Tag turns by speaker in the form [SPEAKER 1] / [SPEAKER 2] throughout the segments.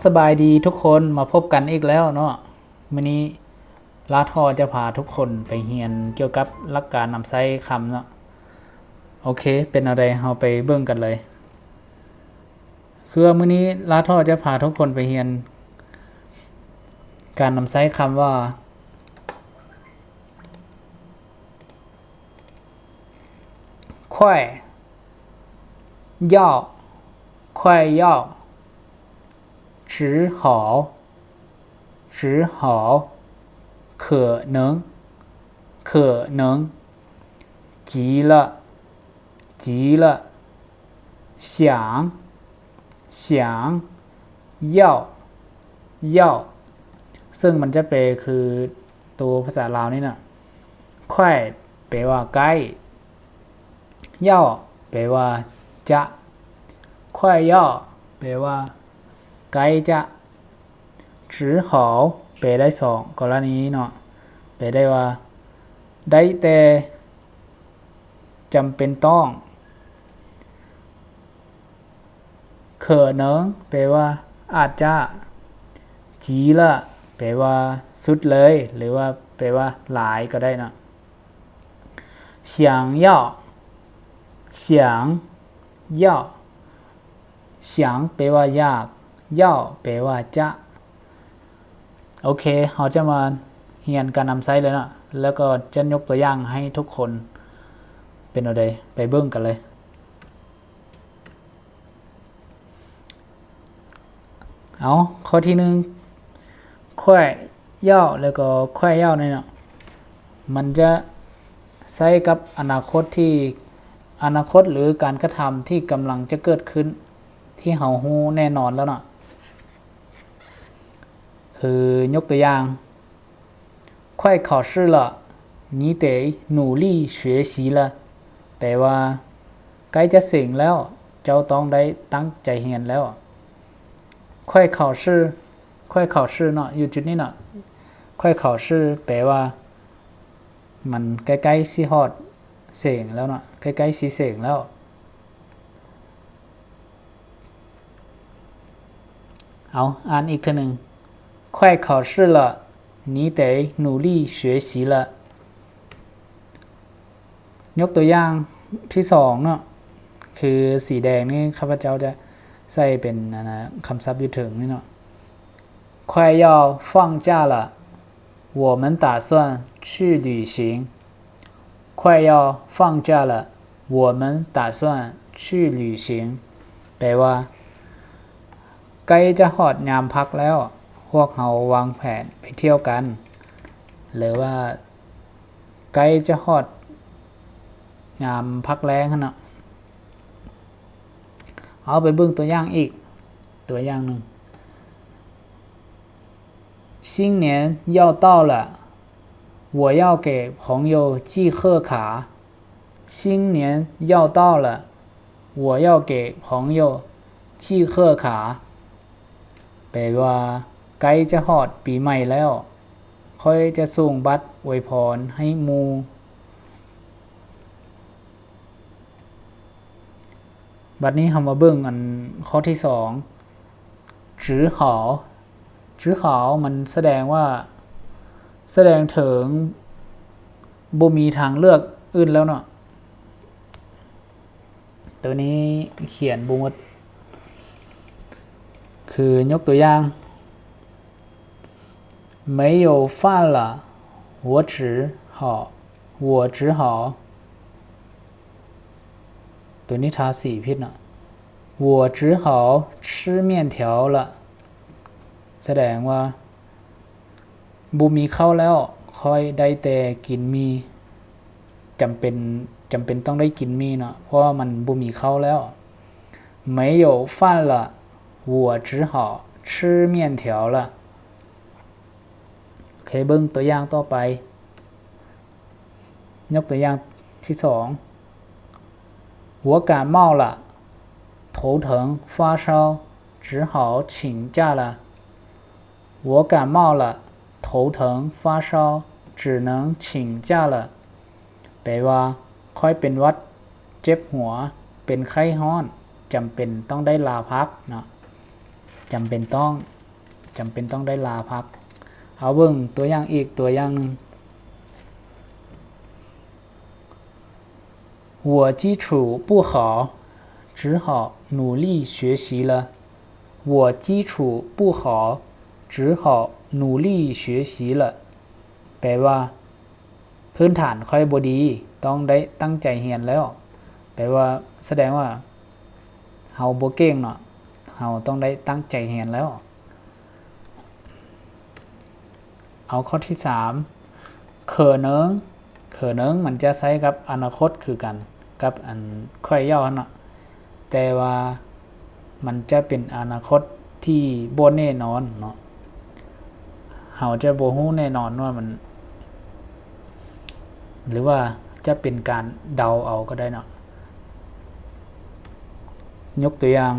[SPEAKER 1] สบายดีทุกคนมาพบกันอีกแล้วเนาะมื้อนี้ลาทอจะพาทุกคนไปเรียนเกี่ยวกับหลักการนำใช้คำเนาะโอเคเป็นอะไรเราไปเบิ่งกันเลยคือมื้อนี้ลาทอจะพาทุกคนไปเรียนการนำใช้คำว่า快要快要只好可能急了想要ซึ่งมันจะแปลคือตัวภาษาลาวนี่นะค่อยแปลว่าใกล้เย่าแปลว่าจะค่อยย่อแปลว่าใกล้จะจื้อหอแปลได้สองกรณีเนาะแปลได้ว่าได้แต่จำเป็นต้องเขอเนิงแปลว่าอาจจะจีละแปลว่าสุดเลยหรือว่าแปลว่าหลายก็ได้เนาะ想要แปลว่าอยากย่อแปลว่าจะโอเคเราจะมาเรียนการนำใช้เลยเนาะแล้วก็จะยกตัวอย่างให้ทุกคนเป็นอะไรไปเบิ่งกันเลยเอาข้อที่หนึ่งค่อยย่อแล้วก็ค่อยย่อเนี่ยเนาะมันจะใช้กับอนาคตหรือการกระทำที่กำลังจะเกิดขึ้นที่เฮาฮู้แน่นอนแล้วเนาะคือยกตัวอย่าง快考试了你得努力学习了แปลว่าใกล้จะถึงแล้วเจ้าต้องได้ตั้งใจเรียนแล้ว快考试เนาะอยู่จุดนี้เนาะ快考试แปลว่ามันใกล้ๆสิฮอดเสียงแล้วเนาะใกล้ๆสิเสียงแล้วเอาอ่านอีกทีนึง快考试了你得努力学习了ยกตัวอย่างที่สองเนาะคือสีแดงนี่ข้าพเจ้าจะใส่เป็นคำศัพท์อยู่ถึงนี่เนาะ快要放假了我们打算去旅行快要放假了我们打算去旅行แปลว่าใกล้จะฮอดยามพักแล้วพวกเราวางแผนไปเที่ยวกันหรือว่าใกล้จะฮอดยามพักแล้งเนาะเอาไปเบิ่งตัวอย่างอีกตัวอย่างนึง新年要到了我要给朋友寄贺卡新年要到了我要给朋友寄贺卡แปลว่าใกล้จะฮอดปีใหม่แล้วค่อยจะส่งบัตรอวยพรให้หมู่บัดนี้เรามาเบิ่งอันข้อที่สองจื้อหอมันแสดงถึงบ่มีทางเลือกอื่นแล้วเนาะตัวนี้เขียนบ่หมดคือยกตัวอย่าง没有饭了我只好ตัวนี้ทาสีผิดเนาะ我只好吃面条了แสดงว่าบ่มีข้าวแล้วค่อยได้แต่กินมีจำเป็นต้องได้กินมีเนาะเพราะว่ามันบ่มีข้าวแล้ว没有饭了我只好吃面条了โอเคเบิ่งตัวอย่างต่อไปยกตัวอย่างที่สอง我感冒了头疼发烧只好请假了我感冒了头疼发烧只能请假了แปลว่าค่อยเป็นหวัดเจ็บหัวเป็นไข้ร้อนจำเป็นต้องได้ลาพักเนาะ จำเป็นต้องได้ลาพักเอาเบิ่งตัวอย่างอีกตัวอย่างนึง我基础不好只好努力学习了我基础不好只好努力学习了แปลว่าพื้นฐานค่อยบ่ดีต้องได้ตั้งใจเรียนแล้วแปลว่าแสดงว่าเฮาบ่เก่งเนาะเฮาต้องได้ตั้งใจเรียนแล้วเอาข้อที่3可能มันจะใช้กับอนาคตคือกันกับอันค่อยย่อเนาะแต่ว่ามันจะเป็นอนาคตที่บ่แน่นอนเนาะเฮาจะบ่ฮู้แน่นอนว่ามันหรือว่าจะเป็นการเดาเอาก็ได้เนาะยกตัวอย่าง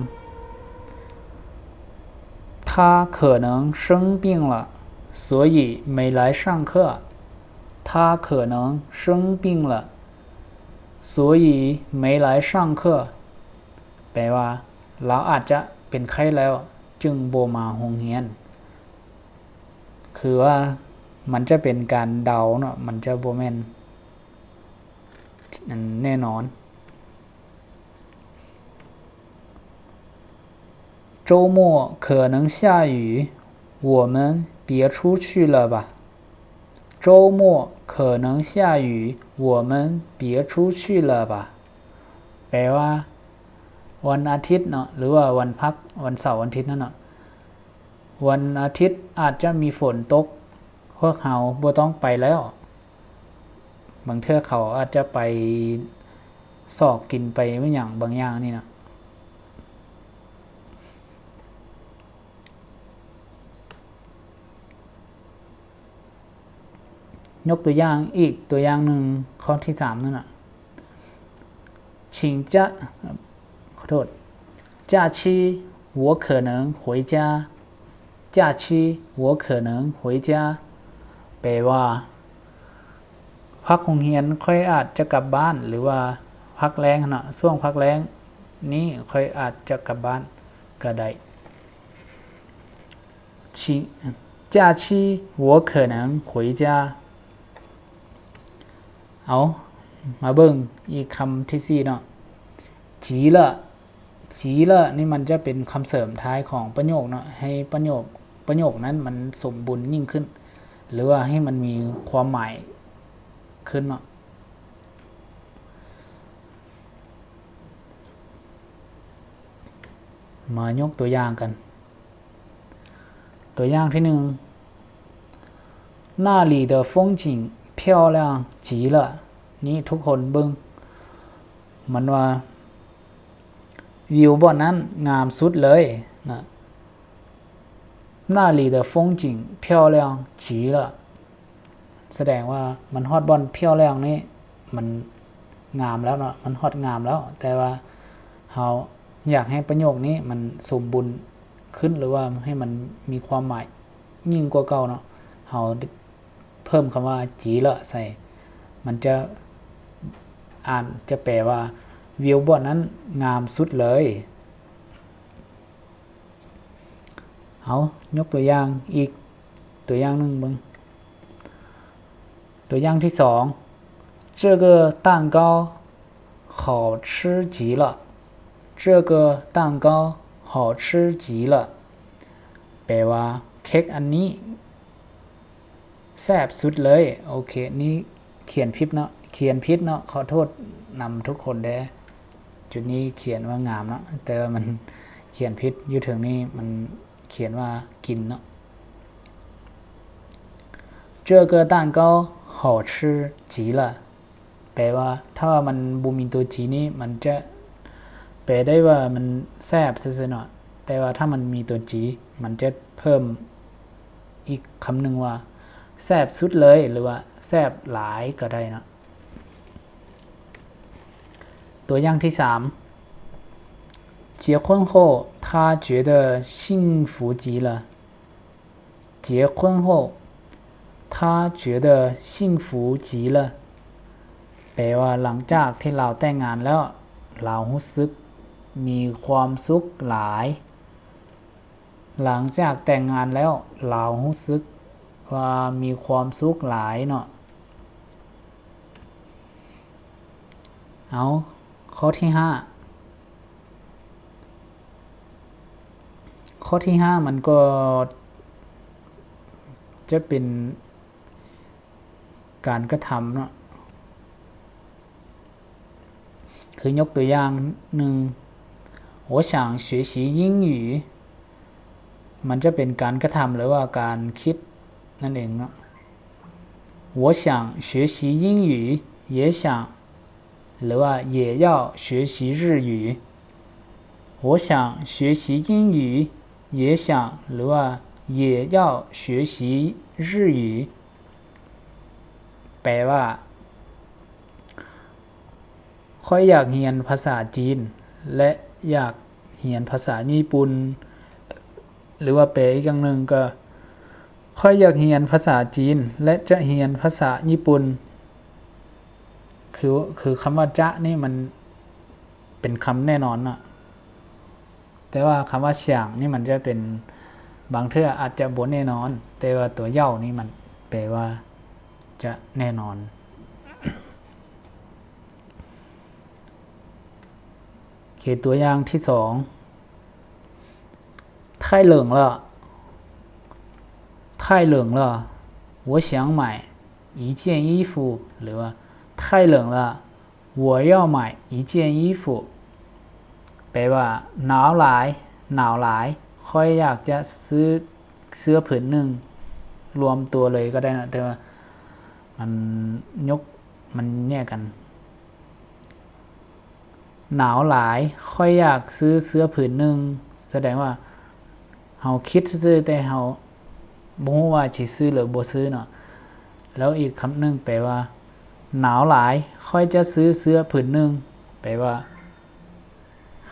[SPEAKER 1] 他可能生病了所以没来上课他可能生病了所以没来上课แปลว่าเราอาจจะเป็นไข้แล้วจึงบ่มาโรงเรียนคือว่ามันจะเป็นการเดาเนาะมันจะบ่แม่นแน่นอน周末可能下雨我们别出去了吧周末可能下雨我们别出去了吧แปลว่าวันอาทิตย์เนาะหรือว่าวันพักวันเสาร์วันอาทิตย์นั่นเนาะวันอาทิตย์อาจจะมีฝนตกพวกเฮาบ่ต้องไปแล้วบางเทื่อเขาอาจจะไปสอกกินไปไม่อย่างบางอย่างนี่นะยกตัวอย่างอีกตัวอย่างหนึ่งข้อที่3นั่นน่ะ请假ขอโทษ假期我可能回家假期我可能回家แปลว่าพักโรงเรียนค่อยอาจจะกลับบ้านหรือว่าพักแรงเนาะช่วงพักแรงนี้ค่อยอาจจะกลับบ้านก็ได้假期我可能回家เอามาเบิ่งอีกคำที่4เนาะจีละนี่มันจะเป็นคำเสริมท้ายของประโยคเนาะให้ประโยคนั้นมันสมบูรณ์ยิ่งขึ้นหรือว่าให้มันมีความหมายขึ้นเนาะมายกตัวอย่างกันตัวอย่างที่1那里的风景漂亮极了นี่ทุกคนเบิ่งมันว่าวิวบ่อนนั้นงามสุดเลยนะ那里的风景漂亮极了แสดงว่ามันฮอดบ่อนเพี้ยวแรงนี่มันงามแล้วเนาะมันฮอดงามแล้วแต่ว่าเฮาอยากให้ประโยคนี้มันสมบูรณ์ขึ้นหรือว่าให้มันมีความหมายยิ่งกว่าเก่าเนาะเฮาเพิ่มคำว่าจีละใส่มันจะอ่านจะแปลว่าวิวบ่อนนั้นงามสุดเลยเอายกตัวอย่างอีกตัวอย่างนึงเบิ่งตัวอย่างที่2这个蛋糕好吃极了这个蛋糕好吃极了แปลว่าเค้กอันนี้แซ่บสุดเลยโอเคนี่เขียนผิดเนาะขอโทษนำทุกคนได้จุดนี้เขียนว่างามเนาะแต่ว่ามันเขียนผิดอยู่ถึงนี้มันเขียนว่ากินเนาะ这个蛋糕好吃极了แปลว่าถ้ามันบ่มีตัวจีนี่มันจะแปลได้ว่ามันแซ่บซื่อๆเนาะแต่ว่าถ้ามันมีตัวจีมันจะเพิ่มอีกคำหนึ่งว่าแซ่บสุดเลยหรือว่าแซ่บหลายก็ได้เนาะตัวอย่างที่3结婚后他觉得幸福极了结婚后他觉得幸福极了แปลว่าหลังจากที่เราแต่งงานแล้วเรารู้สึกมีความสุขหลาย หลังจากแต่งงานแล้วเรารู้สึกว่ามีความสุขหลายเนาะเอาข้อที่5ข้อที่5มันก็จะเป็นการกระทำเนาะคือยกตัวอย่างหนึ่ง我想学习英语มันจะเป็นการกระทำหรือว่าการคิดนั่นเองเนาะ我想学习英语也想หรือว่า也要学习日语我想学习英语也想หรือว่า也要学习日语แปลว่าข้อยอยากเรียนภาษาจีนและอยากเรียนภาษาญี่ปุ่นหรือว่าแปลอีกอย่างหนึ่งก็ข้อยอยากเรียนภาษาจีนและจะเรียนภาษาญี่ปุ่นคือคำว่าจะนี่มันเป็นคำแน่นอนน่ะแต่ว่าคำว่าเฉียงนี่มันจะเป็นบางเทื่ออาจจะบ่แน่นอนแต่ว่าตัวเย่านี่มันแปลว่าจะแน่นอนตัวอย่างที่2太冷了太冷了我想买一件衣服หรือว่า太冷了我要买一件衣服แปลว่าหนาวหลายค่อยอยากจะซื้อเสื้อผืนหนึ่งรวมตัวเลยก็ได้นะแต่ว่ามันแยกกันหนาวหลายค่อยอยากซื้อเสื้อผืนหนึ่งแสดงว่าเฮาคิดซื้อแต่เฮาบ่ฮู้ว่าสิซื้อหรือบ่ซื้อเนาะแล้วอีกคำหนึ่งแปลว่าหนาวหลายค่อยจะซื้อเสื้อผืนหนึ่งแปลว่า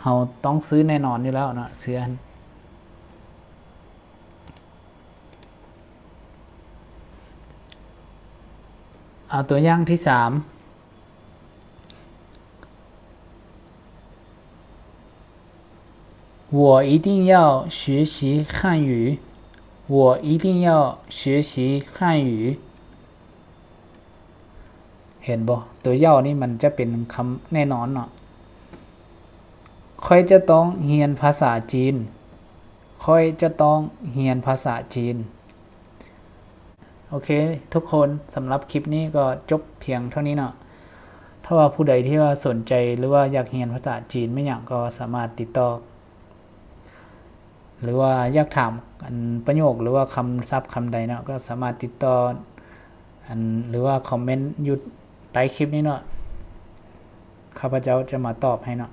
[SPEAKER 1] เฮาต้องซื้อแน่นอนอยู่แล้วเนาะเสื้อเอาตัวอย่างที่3我一定要学习汉语我一定要学习汉语เห็นบ่ตัวย่อนี่มันจะเป็นคำแน่นอนเนาะค่อยจะต้องเรียนภาษาจีนค่อยจะต้องเรียนภาษาจีนโอเคทุกคนสำหรับคลิปนี้ก็จบเพียงเท่านี้เนาะถ้าว่าผู้ใดที่ว่าสนใจหรือว่าอยากเรียนภาษาจีนไม่อย่างก็สามารถติดต่อหรือว่าอยากถามประโยคหรือว่าคำศัพท์คำใดเนาะก็สามารถติดต่อหรือว่าคอมเมนต์อยู่ใต้คลิปนี้เนาะข้าพเจ้าจะมาตอบให้เนาะ